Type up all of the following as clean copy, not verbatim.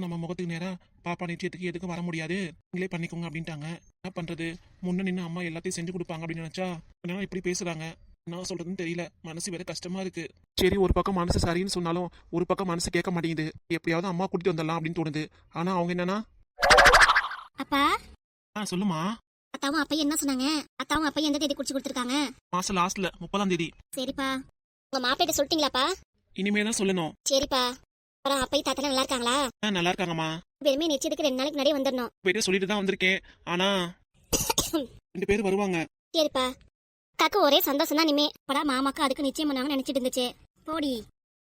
நம்ம முகத்துக்கு நேரா பாப்பா நிச்சயத்துக்கு எதுக்கு வர முடியாது, நீங்களே பண்ணிக்கோங்க அப்படின்ட்டாங்க. என்ன பண்றது, முன்ன நின்று அம்மா எல்லாத்தையும் செஞ்சு கொடுப்பாங்க அப்படின்னு நினைச்சா அதனால இப்படி பேசுறாங்க. என்ன சொல்றதுன்னு தெரியல, மனசு வேற கஷ்டமா இருக்கு. சரி, ஒரு பக்கம் மனசு சரின்னு சொன்னாலும் ஒரு பக்கம் மனசு கேட்க மாட்டேங்குது. எப்படியாவது அம்மா கூட்டிட்டு வந்துடலாம் அப்படின்னு தோணுது. ஆனா அவங்க என்னன்னா, அப்பா சொல்லுமா. அத்தாவும் அப்பையும் என்ன சொன்னாங்க? அத்தாவும் அப்பையும் எந்த தேதி குடிச்சு கொடுத்துருக்காங்க? மாசம் லாஸ்ட்ல 30ஆம் தேதி. சரிப்பா. உங்க மாப்பிட்ட சொல்லிட்டீங்களாப்பா? இனிமே தான் சொல்லணும். சரிப்பா. அப்புறம் அப்பையும் தாத்தா நல்லா இருக்காங்களா? நல்லா இருக்காங்கம்மா. வெறுமே நிச்சயத்துக்கு 2 நாளைக்கு முன்னாடியே வந்துடணும். போயிட்டு சொல்லிட்டு தான் வந்திருக்கேன். ஆனா 2 பேர் வருவாங்க. சரிப்பா. அக்காக்கு ஒரே சந்தோஷம் தான். இனிமே படா மாமாக்கு அதுக்கு நிச்சயம் பண்ணாங்கன்னு நினைச்சிட்டு இருந்துச்சு. போடி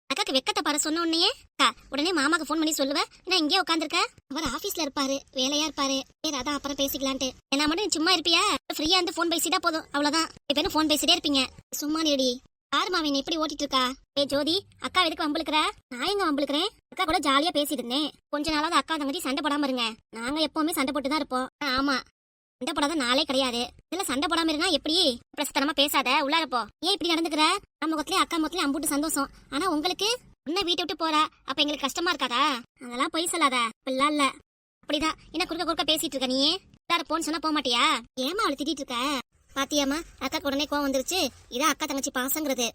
அக்காக்கு வெக்கத்தை பாரு. சொன்ன உடனே அக்கா உடனே மாமாக்கு ஃபோன் பண்ணி சொல்லுவேன். நான் இங்கே உட்காந்துருக்க, அவர் ஆபீஸ்ல இருப்பாரு, வேலையா இருப்பாரு. சரி அதான் அப்புறம் பேசிக்கலான்ட்டு. என்ன மட்டும் நீ சும்மா இருப்பியா? ஃப்ரீயா இருந்து ஃபோன் பேசிட்டா போதும், அவ்வளவுதான். இப்ப ஃபோன் பேசிட்டே இருப்பீங்க. சும்மா நீடி யார் மாவின் எப்படி ஓட்டிட்டு இருக்கா? ஜோதி, அக்கா எதுக்கு வம்பளுக்குற? நான் எங்க வம்பளுக்குறேன்? அக்கா கூட ஜாலியா பேசிட்டு இருந்தேன். கொஞ்ச நாளாவது அக்கா தங்கச்சி சண்டை போடாம இருங்க. நாங்க எப்பவுமே சண்டை போட்டு தான் இருப்போம். ஆமா, சண்டை போடாத நாளே கிடையாது. இதுல சண்டை போடாம இருந்தா எப்படி? பிரசத்தனமா பேசாத, உள்ளார போ. ஏன் இப்படி நடந்துக்கிற? நம்ம முகத்திலயும் அக்கா முகத்திலயும் அம்புட்டு சந்தோஷம். ஆனா உங்களுக்கு இன்னும் வீட்டை விட்டு போறா, அப்ப எங்களுக்கு கஷ்டமா இருக்காதா? அதெல்லாம் பொய் சொல்லாத. இப்பெல்லாம் இல்ல, அப்படிதான். என்ன குறுக்க குறுக்க பேசிட்டு இருக்க நீ? உள்ளார போன்னு சொன்னா போக மாட்டியா? ஏமா அவளை திட்டிட்டு இருக்க? பாத்தியாமா, அக்கா உடனே கோவம் வந்துருச்சு. இதான் அக்கா தங்கச்சி பாசங்கிறது.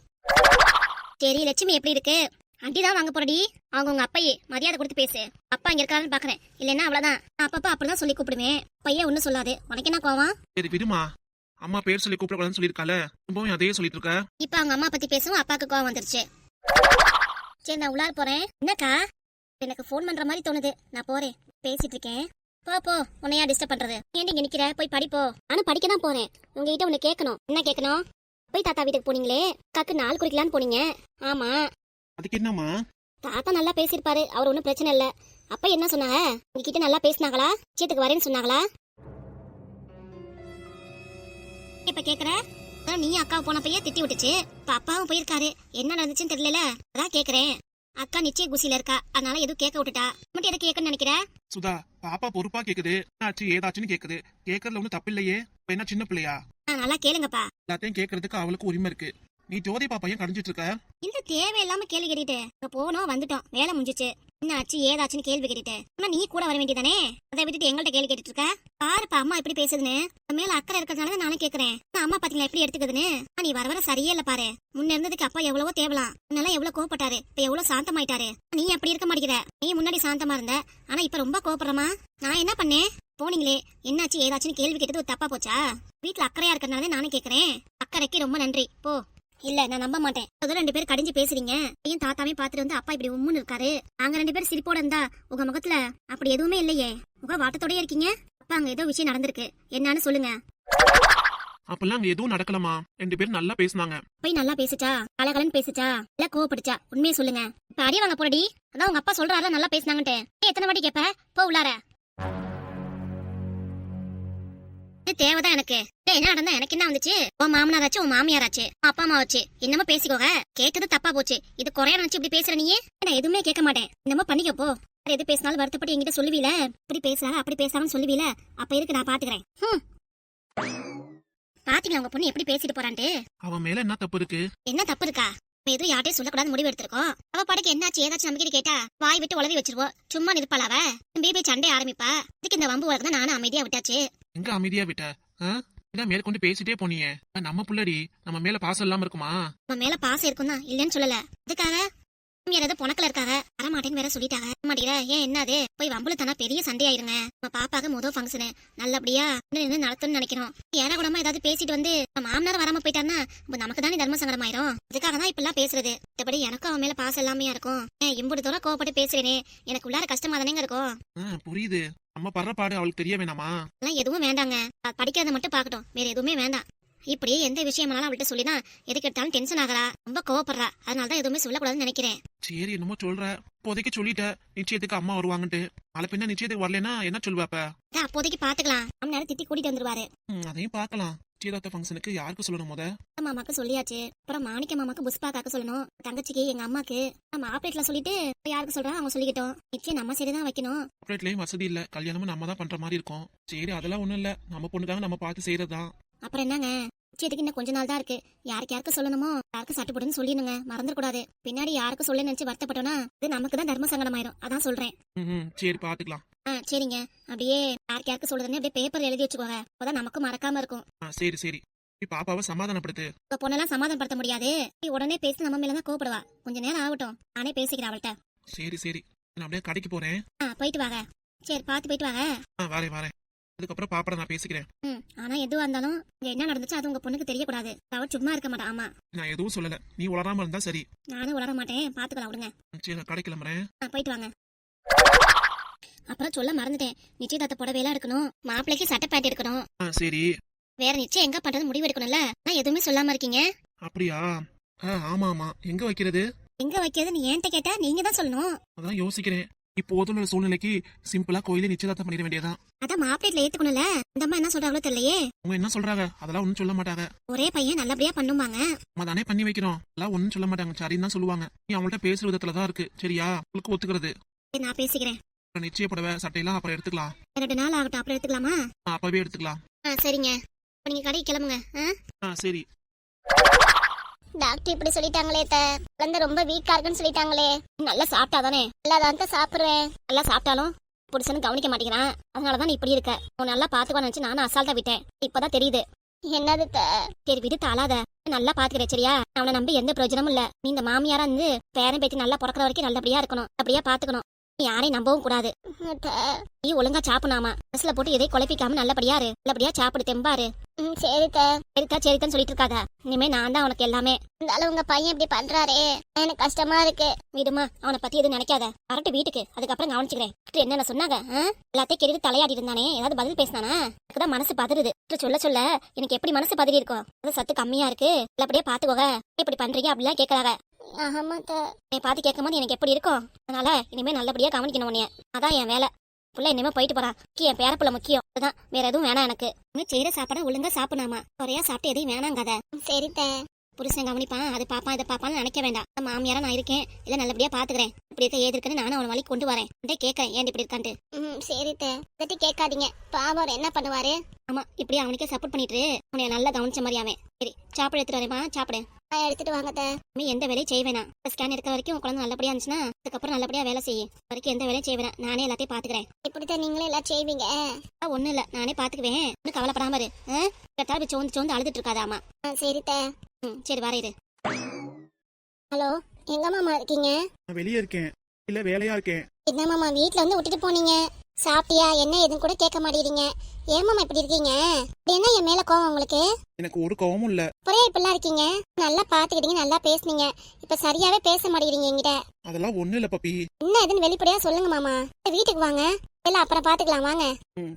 சரி லட்சுமி எப்படி இருக்கு? அண்டி தான் வாங்க போறடி. அவங்க உங்க அப்பையே மரியாதை கொடுத்து பேசு. அப்பா இங்க இருக்காருன்னு பாக்குறேன். இல்லன்னா அவ்வளவுதான். அப்பப்ப அப்படிதான் சொல்லி கூப்பிடுவேன். பையன் ஒண்ணும் சொல்லாது. உனக்கு என்ன கோவம்? சரி விடுமா, அம்மா பேர் சொல்லி கூப்பிடக்கூடாதுன்னு சொல்லியிருக்கால, ரொம்பவும் அதே சொல்லிட்டு இருக்க. இப்ப அவங்க அம்மா பத்தி பேசவும் அப்பாக்கு கோவம் வந்துருச்சு. சரி நான் உள்ளார போறேன். என்னக்கா? எனக்கு ஃபோன் பண்ற மாதிரி தோணுது. நான் போறேன், பேசிட்டு இருக்கேன். போ உன்னையா டிஸ்டர்ப் பண்றது? ஏன் இங்க நிக்கிற? போய் படிப்போ. நானும் படிக்க தான் போறேன். உங்ககிட்ட ஒண்ணு கேட்கணும். என்ன கேட்கணும்? போய் தாத்தா வீட்டுக்கு போனீங்களே, அக்காக்கு நாள் குடிக்கலான்னு போனீங்க. ஆமா, அதுக்கு என்னம்மா? தாத்தா நல்லா பேசிருப்பாரு, அவர் ஒன்றும் பிரச்சனை இல்ல. அப்ப என்ன சொன்னாங்க? உங்ககிட்ட நல்லா பேசினாங்களா? சேத்துக்கு வரேன்னு சொன்னாங்களா? இப்ப கேக்குற? நீ அக்கா போனப்பையே திட்டி விட்டுச்சு. இப்ப அப்பாவும் போயிருக்காரு, என்ன நடந்துச்சுன்னு தெரியல. அதான் கேக்குறேன். அக்கா நிச்சய குசியில இருக்கா, அதனால எதுவும் கேட்க விட்டுட்டா. மட்டும் எதை கேட்கன்னு நினைக்கிற? சுதா, பாப்பா பொறுப்பா கேக்குது. என்னாச்சு ஏதாச்சுன்னு கேக்குது. கேக்குறதுல ஒண்ணு தப்பு இல்லையே. இப்ப என்ன சின்ன பிள்ளையா? நல்லா கேளுங்கப்பா. எல்லாத்தையும் கேக்குறதுக்கு அவளுக்கு உரிமை இருக்கு. நீ ஜோதி பாப்பையும் கடிஞ்சிட்டு இருக்க. இந்த தேவையில்லாம கேள்வி கேட்டுட்டு அங்க போனோம், வந்துட்டோம், வேலை முடிஞ்சிச்சு. என்னாச்சு ஏதாச்சுன்னு கேள்வி கேட்டுட்டு ஆனா நீ கூட வர வேண்டியதானே? அதை விட்டுட்டு எங்கள்ட்ட கேள்வி கேட்டுட்டு இருக்க. பாருப்பா அம்மா எப்படி பேசுதுன்னு. மேல அக்கறை இருக்கிறதுனால நானும் கேக்குறேன். அம்மா பாத்தீங்களா எப்படி எடுத்துக்குதுன்னு? நீ வர வர சரியே இல்ல பாரு. முன்ன இருந்ததுக்கு அப்பா எவ்வளவோ தேவலாம். முன்னெல்லாம் எவ்வளவு கோவப்பட்டாரு, இப்ப எவ்வளவு சாந்தமாயிட்டாரு. நீ அப்படி இருக்க மாட்டேங்கிற. நீ முன்னாடி சாந்தமா இருந்த, ஆனா இப்ப ரொம்ப கோவப்படுறமா. நான் என்ன பண்ணேன்? போனீங்களே, என்னாச்சு ஏதாச்சுன்னு கேள்வி கேட்டது ஒரு தப்பா போச்சா? வீட்டுல அக்கறையா இருக்கிறதுனால நானும் கேக்குறேன். அக்கறைக்கு ரொம்ப நன்றி. போ. இல்ல நான் நம்ப மாட்டேன். 2 பேரும் கடிஞ்சு பேசுறீங்க. ஏன் தாத்தாவே பாத்துட்டு வந்து அப்பா இப்படி உம்முன்னு இருக்காரு. நாங்க 2 பேரும் சிரிப்போட இருந்தா உங்க முகத்துல அப்படி எதுவுமே இல்லையே. முக வாட்டத்தோடய இருக்கீங்க. அப்பா அங்க ஏதோ விஷயம் நடந்திருக்கு, என்னன்னு சொல்லுங்க. அப்பெல்லாம் அங்க எதுவும் நடக்கலமா. 2 பேரும் நல்லா பேசினாங்க. போய் நல்லா பேசுச்சா? கலகலன்னு பேசுச்சா? இல்ல கோவப்பட்டுச்சா? உண்மையை சொல்லுங்க. இப்ப அடி வாங்க போறடி. அதான் உங்க அப்பா சொல்றாரு நல்லா பேசினாங்கன்ட்டு. எத்தனை வாட்டி கேப்ப? போ உள்ளார. தேவைதான் எனக்கு. என்ன நடந்தா எனக்கு என்ன வந்துச்சு? உன் மாமனாராச்சு உன் மாமியாராச்சு அப்பா அம்மா வச்சு என்னமோ பேசிக்கோங்க. கேட்டது தப்பா போச்சு. இது குறைய நினைச்சு இப்படி பேசுற நீயே? நான் எதுவுமே கேட்க மாட்டேன். என்னமோ பண்ணிக்க போ. எது பேசினாலும் வருத்தப்பட்டு என்கிட்ட சொல்லுவீல. இப்படி பேசுறா அப்படி பேசாமன்னு சொல்லுவீல. அப்ப இருக்கு நான் பாத்துக்கிறேன். பாத்தீங்களா உங்க பொண்ணு எப்படி பேசிட்டு போறான்ட்டு? அவன் மேல என்ன தப்பு இருக்கு? என்ன தப்பு இருக்கா? எதுவும் யார்ட்டையும் சொல்லக்கூடாது முடிவு எடுத்திருக்கோம். அவ பாட்டுக்கு என்னாச்சு ஏதாச்சும் நம்பிக்கை கேட்டா வாய் விட்டு உளறி வச்சிருவோம். சும்மா நிற்பாள அவ. பேபி சண்டை ஆரம்பிப்பா. இதுக்கு இந்த வம்பு வழக்கு நானும் அமைதியா விட்டாச்சு. எங்க அமைதியா விட்ட? இதான் மேற்கொண்டு பேசிட்டே போனியே. நம்ம புள்ளடி, நம்ம மேல பாசம் இல்லாம இருக்குமா? நம்ம மேல பாசம் இருக்கும் தான், இல்லன்னு சொல்லல. அதுக்காக ஏதாவது பொணக்கல இருக்காங்க, வரமாட்டேன்னு வேற சொல்லிட்டாங்க. மாட்டேங்கிற ஏன் என்னது? போய் வம்புல தானா பெரிய சண்டையாயிருங்க. நம்ம பாப்பாக்கு முதல் ஃபங்க்ஷனு நல்லபடியா நின்று நடத்தணும்னு நினைக்கிறோம். ஏன்னா கூடமா ஏதாவது பேசிட்டு வந்து மாமனார் வராம போயிட்டாருன்னா நமக்கு தானே தர்ம சங்கடம் ஆயிரும். அதுக்காக தான் இப்பெல்லாம் பேசுறது. மத்தபடி எனக்கும் அவன் மேல பாசம் எல்லாமே இருக்கும். இம்புடு தூரம் கோவப்பட்டு பேசுறேனே, எனக்கு உள்ளார கஷ்டமா தானேங்க இருக்கும். புரியுது. நம்ம படுற பாடு அவளுக்கு தெரிய வேணாமா? அதெல்லாம் எதுவும் வேண்டாங்க. படிக்கிறத மட்டும் பாக்கட்டும், வேற எதுவுமே வேண்டாம். இப்படியே எந்த விஷயமானாலும் அவள்கிட்ட சொல்லிதான் எதுக்கு எடுத்தாலும் டென்ஷன் ஆகிறா, ரொம்ப கோவப்படுறா. அதனாலதான் எதுவுமே சொல்லக்கூடாதுன்னு நினைக்கிறேன். சரி என்னமோ சொல்ற. இப்போதைக்கு சொல்லிட்ட நிச்சயத்துக்கு அம்மா வருவாங்கன்ட்டு. நாளை பின்ன நிச்சயத்துக்கு வரலன்னா என்ன சொல்லுவாப்ப? அப்போதைக்கு பாத்துக்கலாம். நம்ம நேரம் திட்டி கூட்டிட்டு வந்துருவாரு. அதையும் பாக்கலாம். நிச்சயதார்த்த ஃபங்க்ஷனுக்கு யாருக்கு சொல்லணும்? முத மாமாக்கு சொல்லியாச்சு. அப்புறம் மாணிக்க மாமாக்கு புஷ்பாக்காக்கு சொல்லணும். தங்கச்சிக்கு எங்க அம்மாக்கு. நம்ம ஆப்ரேட்ல சொல்லிட்டு யாருக்கு சொல்றா அவங்க சொல்லிக்கிட்டோம். நிச்சயம் நம்ம சரிதான் வைக்கணும். ஆப்ரேட்லயும் வசதி இல்ல, கல்யாணமும் நம்ம தான் பண்ற மாதிரி இருக்கும். சரி அதெல்லாம் ஒண்ணும் இல்ல, நம்ம பொண்ணுக்காக நம்ம பார்த்து செய்யறதுதான். அப்புறம் என்னங்க, நிச்சயத்துக்கு இன்னும் கொஞ்ச நாள் தான் இருக்கு. யாருக்கு சொல்லணுமோ யாருக்கு சட்டு போட்டுன்னு சொல்லிடுங்க, மறந்துடக்கூடாது. பின்னாடி யாருக்கு சொல்ல நினைச்சு வருத்தப்பட்டோம்னா இது நமக்கு தான் தர்ம சங்கடமாயிரும். அதான் சொல்றேன். சரி பாத்துக்கலாம். சரிங்க. அப்படியே யாருக்கு சொல்றதுன்னு அப்படியே பேப்பர் எழுதி வச்சுக்கோங்க, அப்பதான் நமக்கு மறக்காம இருக்கும். சரி சரி. நீ பாப்பாவை சமாதானப்படுத்து. உங்க பொண்ணெல்லாம் சமாதானப்படுத்த முடியாது. நீ உடனே பேசி நம்ம மேலதான் கோவப்படுவா. கொஞ்ச நேரம் ஆகட்டும், நானே பேசிக்கிறேன் அவள்கிட்ட. சரி சரி, நான் அப்படியே கடைக்கு போறேன். போயிட்டு வாங்க. சரி, பாத்து போயிட்டு வாங்க. வரேன். அதுக்கப்புறம் பாப்பாட நான் பேசிக்கிறேன். ஆனா எதுவா இருந்தாலும் இங்க என்ன நடந்துச்சு அது உங்க பொண்ணுக்கு தெரியக்கூடாது. அவ சும்மா இருக்க மாட்டா. ஆமா, நான் எதுவும் சொல்லல, நீ உளராம இருந்தா சரி. நானும் உளர மாட்டேன், பாத்துக்கலாம் விடுங்க. சரி, நான் கடை கிளம்புறேன். போயிட்டு வாங்க. அப்புறம் சொல்ல மறந்துட்டேன், நிச்சயதார்த்த புடவையெல்லாம் எடுக்கணும், மாப்பிள்ளைக்கு சட்டை பேண்ட் எடுக்கணும். சரி. வேற நிச்சயம் எங்க பண்றது முடிவு எடுக்கணும்ல. நான் எதுவுமே சொல்லாம இருக்கீங்க. அப்படியா? ஆமா. எங்க வைக்கிறது? எங்க வைக்கிறது நீ என்கிட்ட கேட்டா நீங்க தான் சொல்லணும். அதான் யோசிக்கிறேன். இப்போதுள்ள சூழ்நிலைக்கு சிம்பிளா கோயில நிச்சயதார்த்தம் பண்ணிட வேண்டியதான். அதான் மாப்பிள்ளைல ஏத்துக்கணும்ல. இந்த அம்மா என்ன சொல்றாங்களோ தெரியலையே. அவங்க என்ன சொல்றாங்க அதெல்லாம் ஒண்ணும் சொல்ல மாட்டாங்க. ஒரே பையன் நல்லபடியா பண்ணுவாங்க. நம்ம தானே பண்ணி வைக்கிறோம், அதெல்லாம் ஒண்ணும் சொல்ல மாட்டாங்க. சரின்னு தான் சொல்லுவாங்க. நீ அவங்கள்ட்ட பேசுற விதத்துலதான் இருக்கு. சரியா? உங்களுக்கு ஒத்துக்கிறது. நான் பேசிக்கிறேன். நிச்சய புடவை சட்டையெல்லாம் அப்புறம் எடுத்துக்கலாம். 2 நாள் ஆகட்டும், அப்புறம் எடுத்துக்கலாமா? அப்பவே எடுத்துக்கலாம். சரிங்க. நீங்க கடைக்கு கிளம்புங்க. சரி. டாக்டர் இப்படி சொல்லிட்டாங்களே, குழந்தை ரொம்ப வீக்கா இருக்குன்னு சொல்லிட்டாங்களே. நல்லா சாப்பிட்டாதானே? நல்லாதான் சாப்பிடுறேன். நல்லா சாப்பிட்டாலும் புருஷனு கவனிக்க மாட்டேங்கிறான். அதனாலதான் நீ இப்படி இருக்க. உன் நல்லா பாத்துக்கோ நினைச்சு நானும் அசால்ட்டா விட்டேன். இப்பதான் தெரியுது. என்னது சரி விடு, தாளாத. நல்லா பாத்துக்கிறேன் சரியா? அவனை நம்பி எந்த பிரயோஜனமும் இல்ல. நீ இந்த மாமியாரா இருந்து பேரன் பேத்தி நல்லா பிறக்கிற வரைக்கும் நல்லபடியா இருக்கணும், அப்படியா பாத்துக்கணும். யாரையும் நம்பவும் கூடாது. நீ ஒழுங்கா சாப்பிடாமா பஸ்ல போட்டு எதை குழப்பிக்காம நல்லபடியா இரு. நல்லபடியா சாப்பிடு, தெம்பாரு. சரிதான் சொல்லிட்டு இருக்காத. இனிமே நான் தான் உனக்கு எல்லாமே. இருந்தாலும் உங்க பையன் இப்படி பண்றாரே, எனக்கு கஷ்டமா இருக்கு. விடுமா, அவனை பத்தி எதுவும் நினைக்காத. வரட்டு வீட்டுக்கு, அதுக்கப்புறம் கவனிச்சுக்கிறேன். என்னென்ன சொன்னாங்க? எல்லாத்தையும் கேட்டு தலையாடி இருந்தானே, ஏதாவது பதில் பேசினானா? எனக்குதான் மனசு பதறுது. சொல்ல எனக்கு எப்படி மனசு பதறி இருக்கும்? அது சத்து கம்மியா இருக்கு, நல்லபடியா பாத்துக்கோங்க. இப்படி பண்றீங்க அப்படிலாம் கேட்கறாங்க. நீ பாத்து கேட்கும் போது எனக்கு எப்படி இருக்கும்? அதனால இனிமே நல்லபடியா கவனிக்கணும் உன்னைய. அதான் என் வேலை. புள்ள இனிமே போயிட்டு போறான். என் பேரப்புள்ள முக்கியம். அதுதான், வேற எதுவும் வேணாம் எனக்கு. செய்யற சாப்பாட ஒழுங்கா சாப்பிடாமா குறையா சாப்பிட்டு எதையும் வேணாங்காத. சரித்த. புருஷன் கவனிப்பான், அது பாப்பான் இதை பாப்பான்னு நினைக்க வேண்டாம். மாமியாரா நான் இருக்கேன், இல்ல நல்லபடியா பாத்துக்கிறேன். இப்படி இருக்க ஏது இருக்குன்னு நானும் அவன் வழிக்கு கொண்டு வரேன். கேட்கறேன் ஏன் இப்படி இருக்கான்ட்டு. சரித்த, கேட்காதீங்க. பாவம் என்ன பண்ணுவாரு? ஆமா, இப்படி அவனுக்கே சப்போர்ட் பண்ணிட்டு உன்னைய நல்லா கவனிச்ச மாதிரி அவன். சரி, சாப்பிட எடுத்துட்டு வரேமா? சாப்பிடு. எடுத்துட்டு வாங்க. நீ எந்த வேலையும் செய்ய வேணாம். ஸ்கேன் எடுக்கிற வரைக்கும் குழந்தை நல்லபடியா இருந்துச்சுன்னா அதுக்கப்புறம் நல்லபடியா வேலை செய்ய வரைக்கும் எந்த வேலையும் செய்ய வேணாம். நானே எல்லாத்தையும் பாத்துக்கிறேன். இப்படித்தான் நீங்களே எல்லாம் செய்வீங்க? ஒண்ணும் இல்ல, நானே பாத்துக்குவேன். ஒன்னும் கவலைப்படாம இரு. கட்டாபி சோந்து அழுதுட்டு இருக்காதாமா. சரித்த. சரி, வரையிரு. ஹலோ, எங்க மாமா இருக்கீங்க? வெளியே இருக்கேன். இல்ல வேலையா இருக்கேன். என்ன மாமா, வீட்டுல வந்து விட்டுட்டு போனீங்க? சாப்பிட்டியா என்ன எதுன்னு கூட கேட்க மாட்டேறீங்க. ஏன் மாமா இப்படி இருக்கீங்க? என்ன என் மேல கோவம் உங்களுக்கு? எனக்கு ஒரு கோவமும் இல்ல. ஒரே இப்பெல்லாம் இருக்கீங்க. நல்லா பாத்துக்கிட்டீங்க, நல்லா பேசுனீங்க. இப்ப சரியாவே பேச மாட்டேங்கிறீங்க என்கிட்ட. அதெல்லாம் ஒண்ணு இல்ல பப்பி. என்ன எதுன்னு வெளிப்படையா சொல்லுங்க மாமா. வீட்டுக்கு வாங்க, இல்ல அப்புறம் பாத்துக்கலாம் வாங்க.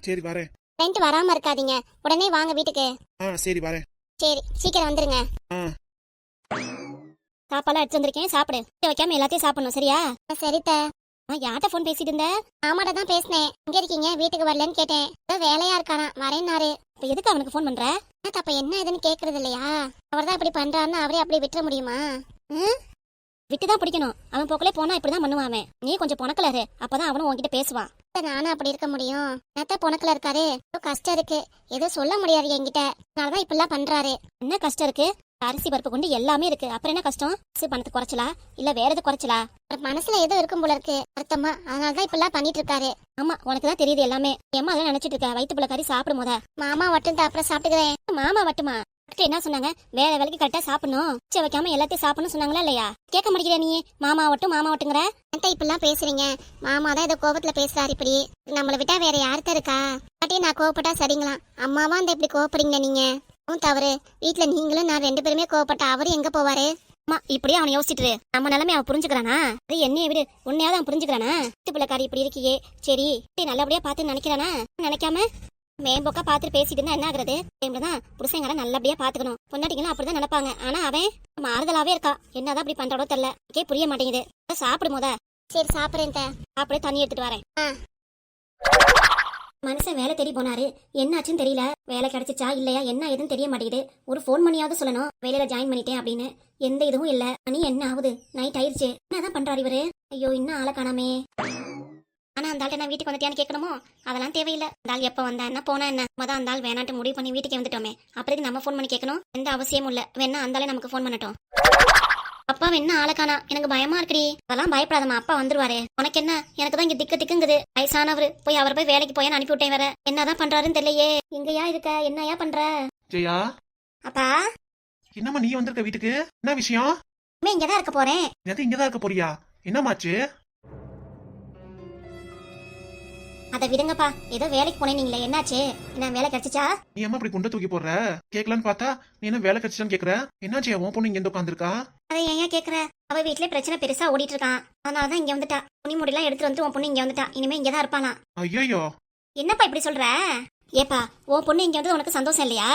சரி வரேன். ரெண்டு வராம இருக்காதீங்க, உடனே வாங்க வீட்டுக்கு. சரி வரேன். சரி, சீக்கிரம் வந்துருங்க. சாப்பாடுலாம் எடுத்து வந்திருக்கேன், சாப்பிடு. வைக்காம எல்லாத்தையும் சாப்பிடணும் சரியா? சரித்த. யார்கிட்ட போன் பேசிட்டு இருந்த? ஆமாட்ட தான் பேசினேன். எங்க இருக்கீங்க? வீட்டுக்கு வரலன்னு கேட்டேன். வேலையா இருக்காராம், வரேன்னாரு. இப்ப எதுக்கு அவனுக்கு போன் பண்ற? அப்ப என்ன ஏதுன்னு கேக்குறது இல்லையா? அவர் தான் இப்படி பண்றாருன்னு அவரே அப்படியே விட்டுற முடியுமா? விட்டுதான் பிடிக்கணும். அவன் போக்கலே போனா இப்படிதான் பண்ணுவான். நீ கொஞ்சம் பொணக்கலரு, அப்பதான் அவனும் உன்கிட்ட பேசுவான். நானும் அப்படி இருக்க முடியும்? என்னத்த பொணக்கல இருக்காரு? கஷ்டம் இருக்கு, ஏதோ சொல்ல முடியாது என்கிட்ட. அதனாலதான் இப்படிலாம் பண்றாரு. என்ன கஷ்டம் இருக்கு? அரிசி பருப்பு கொண்டு எல்லாமே இருக்கு, அப்புறம் என்ன கஷ்டம்? பணத்தை குறைச்சலா இல்ல வேற எது குறைச்சலா? மனசுல ஏதோ இருக்கும் போல இருக்கு அர்த்தமா, அதனாலதான் இப்பெல்லாம் பண்ணிட்டு இருக்காரு. ஆமா, உனக்குதான் தெரியுது எல்லாமே. எம்மா அதான் நினைச்சிட்டு இருக்க. வயிற்று பிள்ளை கறி சாப்பிடும் போத. மாமா வட்டும் அப்புறம் சாப்பிட்டுக்கிறேன். மாமா வட்டுமா? என்ன சொன்னாங்க? வேலை வேலைக்கு கரெக்டா சாப்பிடணும், வைக்காம எல்லாத்தையும் சாப்பிடணும் சொன்னாங்களா இல்லையா? கேட்க மாட்டேங்கிற நீ. மாமா வட்டுங்கிற இப்பெல்லாம் பேசுறீங்க. மாமா தான் ஏதோ கோபத்துல பேசுறாரு இப்படி. நம்மளை விட்டா வேற யாருக்கா இருக்கா? பாட்டி நான் கோவப்பட்டா சரிங்களா? அம்மாவா அந்த இப்படி கோவப்படுறீங்க நீங்க? தவறு. வீட்டுல நீங்களும் நான் 2 பேருமே கோவப்பட்டா அவரு எங்க போவாரு? இப்படியே அவனை யோசிச்சுட்டு நம்ம நிலைமை அவன் புரிஞ்சுக்கிறானா? அது என்னைய விடு, உன்னையாவது அவன் புரிஞ்சுக்கிறானா? பிள்ளைக்காரி இப்படி இருக்கியே, சரி நல்லபடியா பார்த்து நினைக்கிறானா? நினைக்காம மேம்போக்கா பார்த்துட்டு பேசிட்டு இருந்தா என்ன ஆகுறது? தான் புருஷங்கார நல்லபடியா பாத்துக்கணும். பொண்டாட்டிங்களும் அப்படிதான் நினைப்பாங்க. ஆனா அவன் மாறுதலாவே இருக்கா. என்னதான் அப்படி பண்றதோ தெரியல, புரிய மாட்டேங்குது. சாப்பிடும் போத. சரி சாப்பிடுறேன். அப்படியே தண்ணி எடுத்துட்டு வரேன். மனுஷன் வேலை தேடி போனாரு, என்ன ஆச்சுன்னு தெரியல. வேலை கிடைச்சிச்சா இல்லையா என்ன ஏதுன்னு தெரிய மாட்டேங்குது. ஒரு போன் பண்ணியாவது சொல்லணும் வேலையில ஜாயின் பண்ணிட்டேன் அப்படின்னு. எந்த இதுவும் இல்ல. மணி என்ன ஆகுது? நைட் ஆயிடுச்சு. என்னதான் பண்றாரு இவரு? ஐயோ, இன்னும் ஆளை காணாமே. ஆனா அந்த ஆள்கிட்ட நான் வீட்டுக்கு வந்துட்டியான்னு கேட்கணுமோ? அதெல்லாம் தேவையில்லை. அந்த ஆள் எப்ப வந்தா என்ன போனா என்ன, அந்த ஆள் வேணான்ட்டு முடிவு பண்ணி வீட்டுக்கு வந்துட்டோமே, அப்புறம் நம்ம ஃபோன் பண்ணி கேட்கணும்? எந்த அவசியமும் இல்ல. வேணா அந்த ஆளே நமக்கு ஃபோன் பண்ணட்டும். அப்பா என்ன ஆளக்கானா, எனக்கு பயமா இருக்குடி. அதெல்லாம் பயப்படாதம்மா, அப்பா வந்துருவாரு. உனக்கு என்ன? எனக்கு தான் இங்க திக்குங்குது. வயசானவரு போய் அவர் போய் வேலைக்கு போய் அனுப்பி விட்டேன் வேற. என்னதான் பண்றாருன்னு தெரியலையே. எங்கயா இருக்க? என்னையா பண்ற? ஜெயா, அப்பா என்னம்மா நீ வந்திருக்க வீட்டுக்கு? என்ன விஷயம்? இனிமே இங்கதான் இருக்க போறேன். நேத்து இங்கதான் இருக்க போறியா? என்னமாச்சு? அதை விடுங்கப்பா, ஏதோ வேலைக்கு போனேன் நீங்களே, என்னாச்சு? என்ன வேலை கிடைச்சிச்சா? நீ அம்மா இப்படி குண்டை தூக்கி போடுற? கேட்கலான்னு பார்த்தா நீ என்ன வேலை கிடைச்சிட்டான்னு கேக்குற? என்னாச்சு உன் பொண்ணு இங்க இருந்து உட்காந்துருக்கா? அதை ஏன் கேக்குற? அவ வீட்லயே பிரச்சனை பெருசா ஓடிட்டு இருக்கான். அதனாலதான் இங்க வந்துட்டா. துணி முடியெல்லாம் எடுத்துட்டு வந்து உன் பொண்ணு இங்க வந்துட்டா. இனிமே இங்கதான் இருப்பானா. ஐயோ, என்னப்பா இப்படி சொல்ற? ஏப்பா, உன் பொண்ணு இங்க வந்து உனக்கு சந்தோஷம் இல்லையா?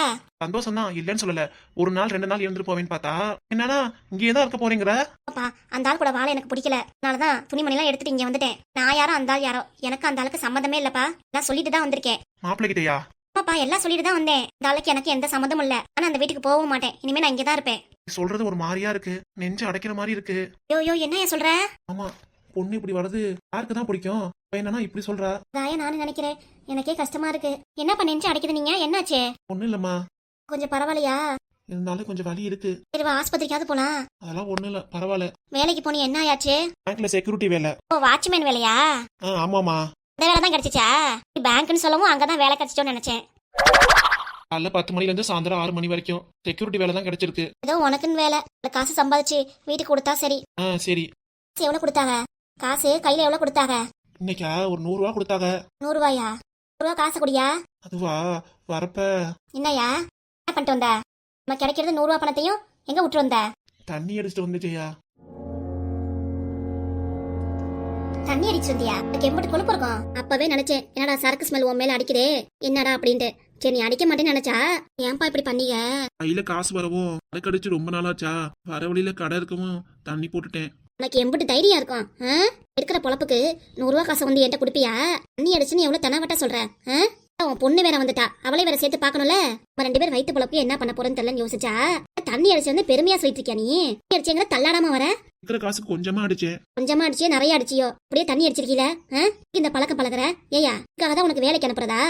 சந்தோஷம் தான், இல்லன்னு சொல்லல. ஒரு நாள் 2 நாள் இருந்துட்டு போவேன்னு பார்த்தா என்னன்னா இங்கே தான் இருக்க போறீங்கிற? அப்பா, அந்த ஆள் கூட வாழ எனக்கு பிடிக்கல. அதனாலதான் துணிமணி எல்லாம் எடுத்துட்டு இங்க வந்துட்டேன். நான் யாரோ அந்த ஆள் யாரோ, எனக்கு அந்த ஆளுக்கு சம்மந்தமே இல்லப்பா. நான் சொல்லிட்டு தான் வந்திருக்கேன். மாப்பிள்ளை கிட்டயா? பாப்பா, எல்லாம் சொல்லிட்டு தான் வந்தேன். இந்த ஆளுக்கு எனக்கு எந்த சம்மந்தமும் இல்ல. ஆனா அந்த வீட்டுக்கு போகவும் மாட்டேன். இனிமே நான் இங்கதான் இருப்பேன். நீ சொல்றது ஒரு மாதிரியா இருக்கு, நெஞ்சு அடைக்கிற மாதிரி இருக்கு. யோ என்ன சொல்ற? ஆமா, பொண்ணு இப்படி வர்றது யாருக்கு தான் பிடிக்கும்? என்னன்னா இப்படி சொல்ற? தாயா நானும் நினைக்கிறேன். எனக்கே கஷ்டமா இருக்கு. என்னப்பா நெஞ்சு அடைக்குது நீங்க? என்னாச்சு? ஒண்ணு இல்லம்மா, கொஞ்சம் பரவாயில்லையா? இருந்தாலும் கொஞ்சம் வலி இருக்கு. சரி, ஆஸ்பத்திரிக்காவது போலாம். அதெல்லாம் ஒண்ணு இல்ல, பரவாயில்ல. வேலைக்கு போனி என்ன ஆயாச்சு? பேங்க்ல செக்யூரிட்டி வேலை. ஓ, வாட்ச்மேன் வேலையா? ஆமாமா. இந்த வேலை தான் கிடைச்சிச்சா? பேங்க்னு சொல்லவும் அங்கதான் வேலை கிடைச்சிட்டோன்னு நினைச்சேன். காலைல 10 மணில இருந்து சாயந்தரம் 6 மணி வரைக்கும் செக்யூரிட்டி வேலை தான் கிடைச்சிருக்கு. ஏதோ உனக்குன்னு வேலை. இந்த காசு சம்பாதிச்சு வீட்டுக்கு கொடுத்தா சரி. சரி. காசு எவ்வளவு கொடுத்தாங்க? காசு கையில எவ்வளவு கொடுத்தாங்க? இன்னைக்கா ஒரு 100 ரூபா கொடுத்தாங்க. 100 ரூபாயா? 100 ரூபா காசு குடியா? அதுவா, வரப்ப என்னையா என்ன பண்ணிட்டு வந்த? நம்ம கிடைக்கிறது 100 ரூபா பணத்தையும் எங்க விட்டு வந்த? தண்ணி அடிச்சுட்டு வந்து ஜெயா. தண்ணி அடிச்சு வந்தியா? எனக்கு எம்பிட்டு கொழுப்பு இருக்கும். அப்பவே நினைச்சேன், என்னடா சரக்கு ஸ்மெல் உன் மேல அடிக்குதே, என்னடா அப்படின்ட்டு. சரி, நீ அடிக்க மாட்டேன்னு நினைச்சா? ஏன்பா இப்படி பண்ணீங்க? கையில காசு வரவும் அதுக்கு அடிச்சு ரொம்ப நாளாச்சா. வர வழியில கடை இருக்கவும் தண்ணி போட்டுட்டேன். உனக்கு எம்பிட்டு தைரியம் இருக்கும்? இருக்கிற பொழப்புக்கு 100 ரூபா காசை வந்து என்கிட்ட குடுப்பியா? தண்ணி அடிச்சுன்னு எவ்வளவு தெனவட்ட சொல்ற? உன் பொண்ணு வேற வந்துட்டா, அவளே வேற சேர்த்து பாக்கணும்ல. நம்ம 2 பேரும் வயிற்று பொழப்பு என்ன பண்ண போறேன்னு தெரியலன்னு யோசிச்சா தண்ணி அடிச்சு வந்து பெருமையா சொல்லிட்டு இருக்கியா நீ? தண்ணி அடிச்சீங்களா தள்ளாடாம வர? இருக்கிற காசு கொஞ்சமா அடிச்சேன். கொஞ்சமா அடிச்சியோ நிறைய அடிச்சியோ? அப்படியே தண்ணி அடிச்சிருக்கீல? இந்த பழக்கம் பழகுற ஏயா? இதுக்காக தான் உனக்கு வேலைக்கு அனுப்புறதா?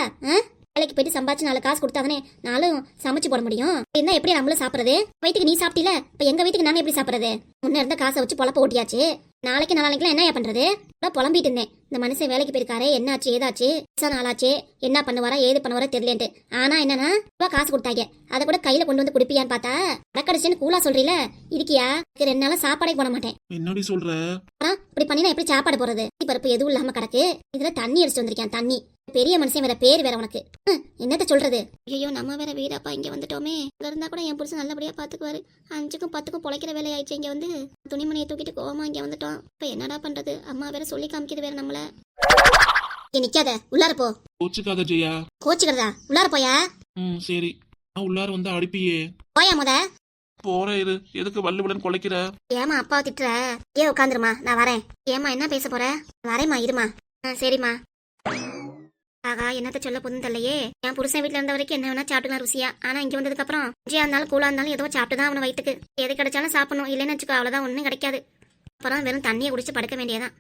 வேலைக்கு போயிட்டு சம்பாதிச்சு 4 காசு கொடுத்தாதானே நாளும் சமைச்சு போட முடியும். என்ன எப்படி நம்மளும் சாப்பிடுறது? வயிற்றுக்கு நீ சாப்பிட்டீல, இப்ப எங்க வீட்டுக்கு நாங்க எப்படி சாப்பிடுறது? முன்ன இருந்த காசை வச்சு பொழப்ப ஓட்டியாச்சு. நாளைக்கு நாளைக்குலாம் என்ன பண்றது? புலம்பிட்டு இருந்தேன், இந்த மனுஷன் வேலைக்கு போயிருக்காரு, என்னாச்சு ஏதாச்சு, நாளாச்சு, என்ன பண்ணுவாரா ஏது பண்ணுவாரா தெரியலேன்ட்டு. ஆனா என்னன்னா காசு கொடுத்தாங்க, அதை கூட கையில கொண்டு வந்து குடுப்பியான்னு பார்த்தா அடக்கடிச்சுன்னு கூலா சொல்றீல. இருக்கியா? 2 நாளா சாப்பாடே போட மாட்டேன். என்னடி சொல்ற? இப்படி பண்ணினா எப்படி சாப்பாடு போறது? பருப்பு எதுவும் இல்லாம கிடக்கு, இதுல தண்ணி அடிச்சு வந்திருக்கேன். தண்ணி பெரிய மனுஷன் வேற, பேர் வேற உனக்கு. என்னத்த சொல்றது? ஐயோ, நம்ம வேற வீடாப்பா இங்க வந்துட்டோமே. இங்க இருந்தா கூட என் புருஷன் நல்லபடியா பாத்துக்குவாரு. 5க்கும் 10க்கும் பொழைக்கிற வேலையாயிடுச்சு. இங்க வந்து துணிமணியை தூக்கிட்டு கோவமா இங்க வந்துட்டோம். இப்ப என்னடா பண்றது? அம்மா வேற சொல்லி காமிக்குது வேற நம்மள. நிக்காத, உள்ளார போ. கோச்சுக்காத ஜெயா. கோச்சுக்கிறதா? உள்ளார போயா? சரி, நான் உள்ளார வந்து அடிப்பியே. போயா முத. போற இரு, எதுக்கு வல்லு விலன் குலைக்கிற? ஏமா அப்பா திட்டுற? ஏன் உட்காந்துருமா, நான் வரேன். ஏமா என்ன பேச போற? வரேம்மா, இருமா. சரிம்மா. ஆகா, என்னத்த சொல்ல போதுன்னு தெரியலையே. என் புருஷன் வீட்டுல இருந்த வரைக்கும் என்ன வேணா சாப்பிட்டுலாம் ருசியா. ஆனா இங்க வந்ததுக்கு அப்புறம் ருசியா இருந்தாலும் கூலா இருந்தாலும் ஏதோ சாப்பிட்டுதான் அவனை வயிற்றுக்கு. எது கிடைச்சாலும் சாப்பிடணும், இல்லைன்னு வச்சுக்கோ அவ்வளவுதான், ஒண்ணும் கிடைக்காது. அப்புறம் வெறும் தண்ணியை குடிச்சு படுக்க வேண்டியதான்.